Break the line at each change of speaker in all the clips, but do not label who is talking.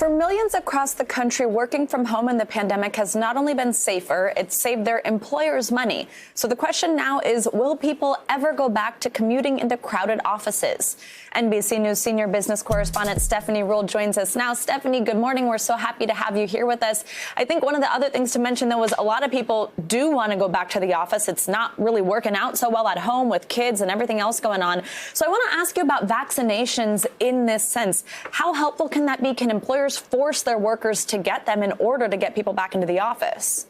For millions across the country, working from home in the pandemic has not only been safer, it's saved their employers money. So the question now is, will people ever go back to commuting into crowded offices? NBC News senior business correspondent Stephanie Ruhle joins us now. Stephanie, good morning. We're so happy to have you here with us. I think one of the other things to mention, though, is a lot of people do want to go back to the office. It's not really working out so well at home with kids and everything else going on. So I want to ask you about vaccinations in this sense. How helpful can that be? Can employers force their workers to get them in order to get people back into the office?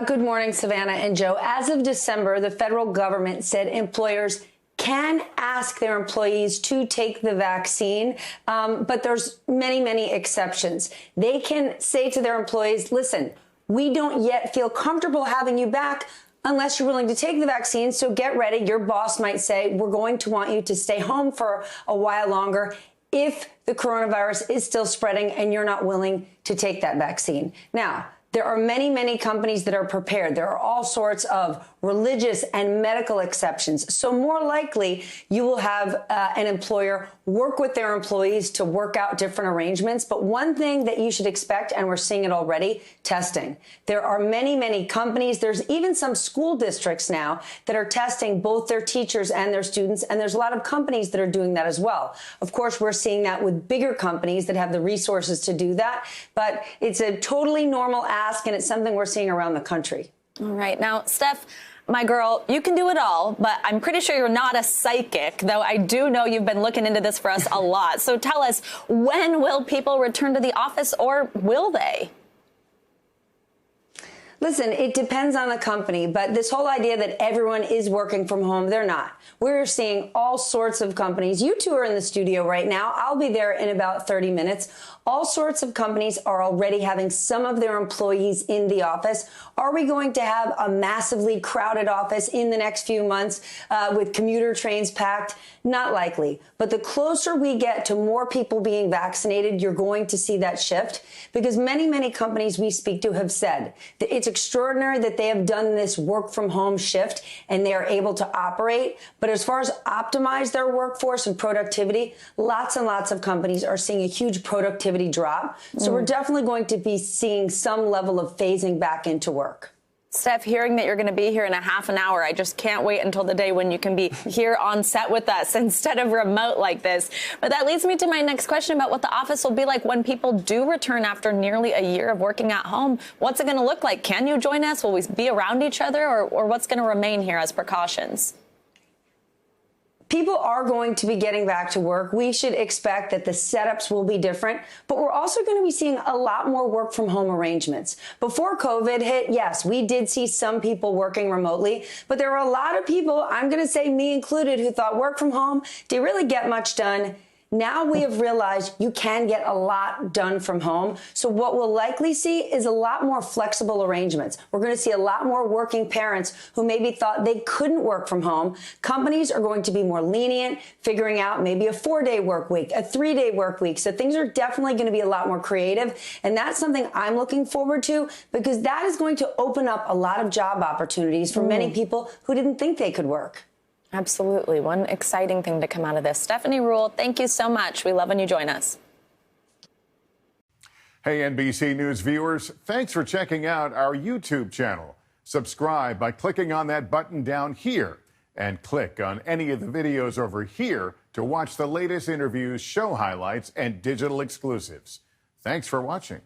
Good morning, Savannah and Joe. As of December, the federal government said employers can ask their employees to take the vaccine, but there's many exceptions. They can say to their employees, listen, we don't yet feel comfortable having you back unless you're willing to take the vaccine, so get ready. Your boss might say, we're going to want you to stay home for a while longer if the coronavirus is still spreading and you're not willing to take that vaccine. Now, there are many companies that are prepared. There are all sorts of religious and medical exceptions. So more likely you will have an employer work with their employees to work out different arrangements. But one thing that you should expect, and we're seeing it already, testing. There are many companies. There's even some school districts now that are testing both their teachers and their students. And there's a lot of companies that are doing that as well. Of course, we're seeing that with bigger companies that have the resources to do that. But it's a totally normal ask, and it's something we're seeing around the country.
All right. Now, Steph, my girl, you can do it all, but I'm pretty sure you're not a psychic, though I do know you've been looking into this for us a lot. So tell us, when will people return to the office, or will they?
Listen, it depends on the company, but this whole idea that everyone is working from home, they're not. We're seeing all sorts of companies. You two are in the studio right now. I'll be there in about 30 minutes. All sorts of companies are already having some of their employees in the office. Are we going to have a massively crowded office in the next few months with commuter trains packed? Not likely. But the closer we get to more people being vaccinated, you're going to see that shift, because many companies we speak to have said that it's extraordinary that they have done this work from home shift and they are able to operate. But as far as optimize their workforce and productivity, lots and lots of companies are seeing a huge productivity drop. So we're definitely going to be seeing some level of phasing back into work.
Steph, hearing that you're going to be here in a half an hour, I just can't wait until the day when you can be here on set with us instead of remote like this. But that leads me to my next question about what the office will be like when people do return after nearly a year of working at home. What's it going to look like? Can you join us? Will we be around each other, or what's going to remain here as precautions?
People are going to be getting back to work. We should expect that the setups will be different, but we're also going to be seeing a lot more work from home arrangements. Before COVID hit, yes, we did see some people working remotely, but there were a lot of people, I'm going to say me included, who thought work from home didn't really get much done. Now we have realized you can get a lot done from home. So what we'll likely see is a lot more flexible arrangements. We're going to see a lot more working parents who maybe thought they couldn't work from home. Companies are going to be more lenient, figuring out maybe a 4-day work week, a 3-day work week. So things are definitely going to be a lot more creative. And that's something I'm looking forward to, because that is going to open up a lot of job opportunities for many people who didn't think they could work.
Absolutely. One exciting thing to come out of this. Stephanie Ruhle, thank you so much. We love when you join us.
Hey, NBC News viewers, thanks for checking out our YouTube channel. Subscribe by clicking on that button down here, and click on any of the videos over here to watch the latest interviews, show highlights, and digital exclusives. Thanks for watching.